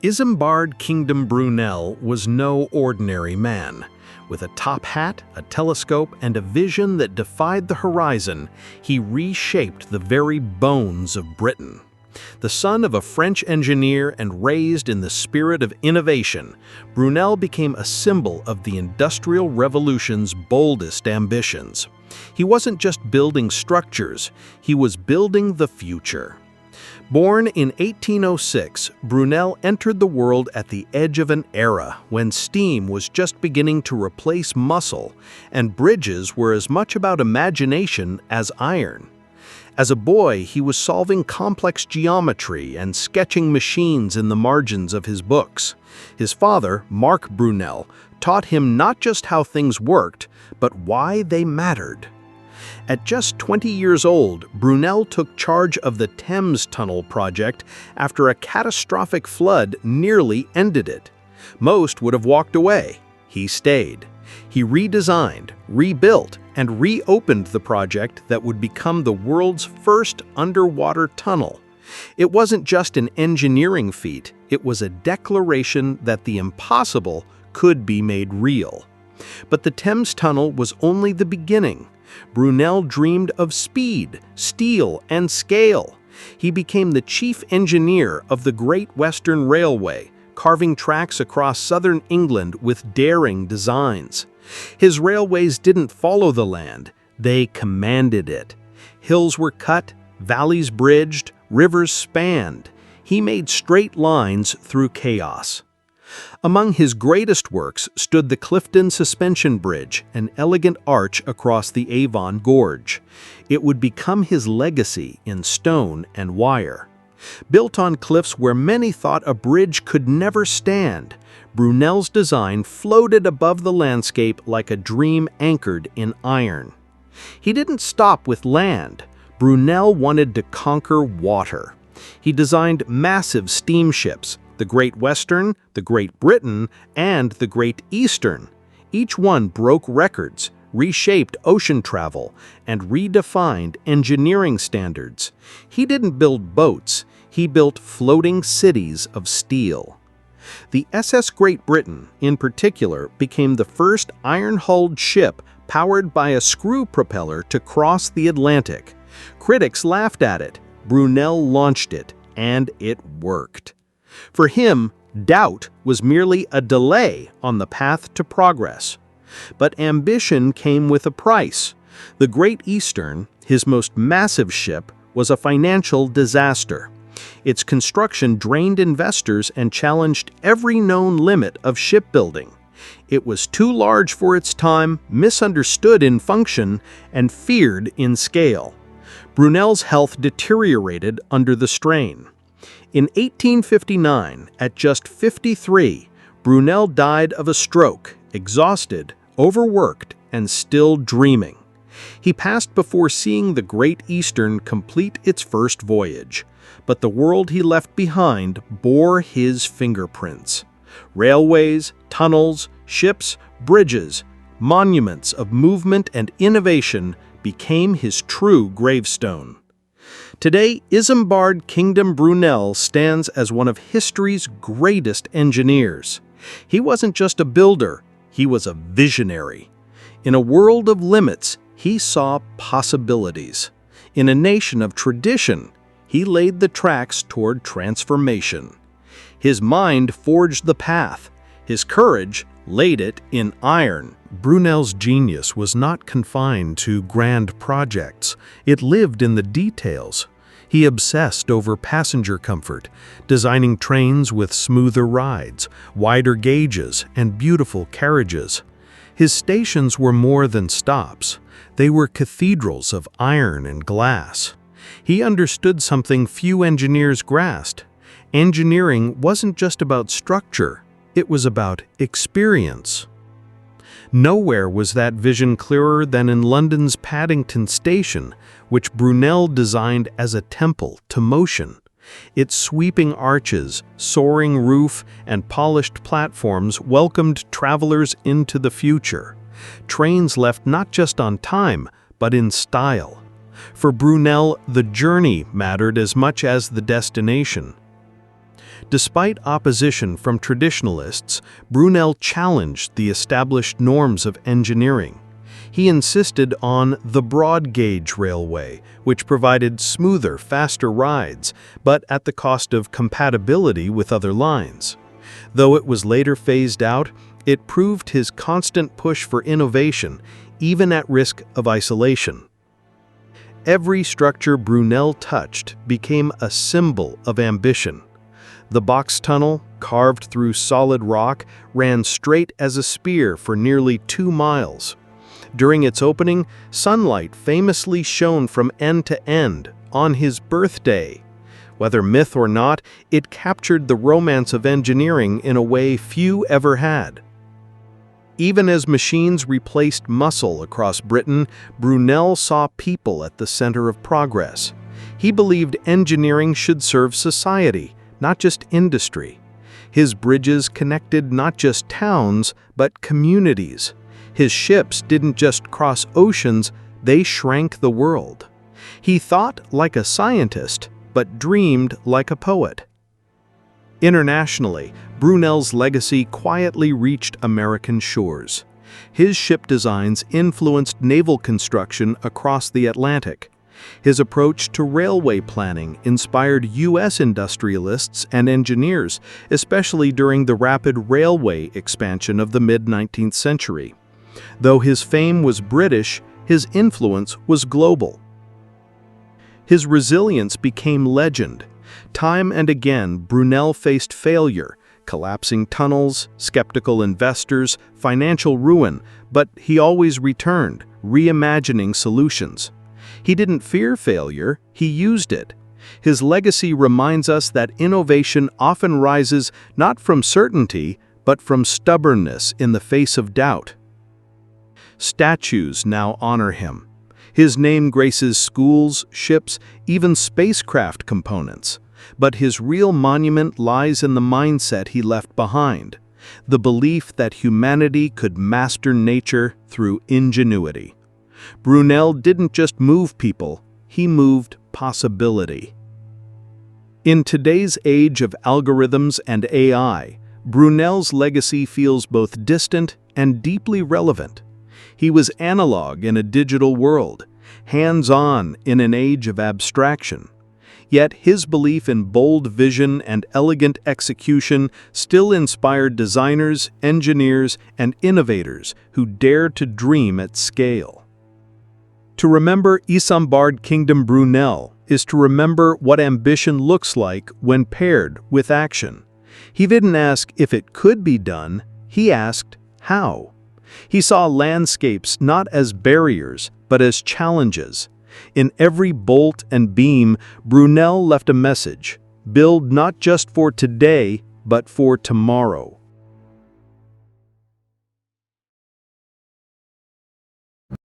Isambard Kingdom Brunel was no ordinary man. With a top hat, a telescope, and a vision that defied the horizon, he reshaped the very bones of Britain. The son of a French engineer and raised in the spirit of innovation, Brunel became a symbol of the Industrial Revolution's boldest ambitions. He wasn't just building structures, he was building the future. Born in 1806, Brunel entered the world at the edge of an era when steam was just beginning to replace muscle and bridges were as much about imagination as iron. As a boy, he was solving complex geometry and sketching machines in the margins of his books. His father, Marc Brunel, taught him not just how things worked, but why they mattered. At just 20 years old, Brunel took charge of the Thames Tunnel project after a catastrophic flood nearly ended it. Most would have walked away. He stayed. He redesigned, rebuilt, and reopened the project that would become the world's first underwater tunnel. It wasn't just an engineering feat, it was a declaration that the impossible could be made real. But the Thames Tunnel was only the beginning. Brunel dreamed of speed, steel, and scale. He became the chief engineer of the Great Western Railway, carving tracks across southern England with daring designs. His railways didn't follow the land, they commanded it. Hills were cut, valleys bridged, rivers spanned. He made straight lines through chaos. Among his greatest works stood the Clifton Suspension Bridge, an elegant arch across the Avon Gorge. It would become his legacy in stone and wire. Built on cliffs where many thought a bridge could never stand, Brunel's design floated above the landscape like a dream anchored in iron. He didn't stop with land. Brunel wanted to conquer water. He designed massive steamships, the Great Western, the Great Britain, and the Great Eastern. Each one broke records, reshaped ocean travel, and redefined engineering standards. He didn't build boats, he built floating cities of steel. The SS Great Britain, in particular, became the first iron-hulled ship powered by a screw propeller to cross the Atlantic. Critics laughed at it. Brunel launched it, and it worked. For him, doubt was merely a delay on the path to progress. But ambition came with a price. The Great Eastern, his most massive ship, was a financial disaster. Its construction drained investors and challenged every known limit of shipbuilding. It was too large for its time, misunderstood in function, and feared in scale. Brunel's health deteriorated under the strain. In 1859, at just 53, Brunel died of a stroke, exhausted, overworked, and still dreaming. He passed before seeing the Great Eastern complete its first voyage, but the world he left behind bore his fingerprints. Railways, tunnels, ships, bridges, monuments of movement and innovation became his true gravestone. Today, Isambard Kingdom Brunel stands as one of history's greatest engineers. He wasn't just a builder, he was a visionary. In a world of limits, he saw possibilities. In a nation of tradition, he laid the tracks toward transformation. His mind forged the path. His courage laid it in iron. Brunel's genius was not confined to grand projects. It lived in the details. He obsessed over passenger comfort, designing trains with smoother rides, wider gauges, and beautiful carriages. His stations were more than stops. They were cathedrals of iron and glass. He understood something few engineers grasped. Engineering wasn't just about structure, it was about experience. Nowhere was that vision clearer than in London's Paddington Station, which Brunel designed as a temple to motion. Its sweeping arches, soaring roof, and polished platforms welcomed travelers into the future. Trains left not just on time, but in style. For Brunel, the journey mattered as much as the destination. Despite opposition from traditionalists, Brunel challenged the established norms of engineering. He insisted on the broad gauge railway, which provided smoother, faster rides, but at the cost of compatibility with other lines. Though it was later phased out, it proved his constant push for innovation, even at risk of isolation. Every structure Brunel touched became a symbol of ambition. The box tunnel, carved through solid rock, ran straight as a spear for nearly 2 miles. During its opening, sunlight famously shone from end to end on his birthday. Whether myth or not, it captured the romance of engineering in a way few ever had. Even as machines replaced muscle across Britain, Brunel saw people at the center of progress. He believed engineering should serve society, not just industry. His bridges connected not just towns, but communities. His ships didn't just cross oceans, they shrank the world. He thought like a scientist, but dreamed like a poet. Internationally, Brunel's legacy quietly reached American shores. His ship designs influenced naval construction across the Atlantic. His approach to railway planning inspired U.S. industrialists and engineers, especially during the rapid railway expansion of the mid-19th century. Though his fame was British, his influence was global. His resilience became legend. Time and again, Brunel faced failure, collapsing tunnels, skeptical investors, financial ruin, but he always returned, reimagining solutions. He didn't fear failure, he used it. His legacy reminds us that innovation often rises not from certainty, but from stubbornness in the face of doubt. Statues now honor him. His name graces schools, ships, even spacecraft components. But his real monument lies in the mindset he left behind, the belief that humanity could master nature through ingenuity. Brunel didn't just move people, he moved possibility. In today's age of algorithms and AI, Brunel's legacy feels both distant and deeply relevant. He was analog in a digital world, hands-on in an age of abstraction. Yet his belief in bold vision and elegant execution still inspired designers, engineers, and innovators who dared to dream at scale. To remember Isambard Kingdom Brunel is to remember what ambition looks like when paired with action. He didn't ask if it could be done, he asked how. He saw landscapes not as barriers, but as challenges. In every bolt and beam, Brunel left a message: build not just for today, but for tomorrow.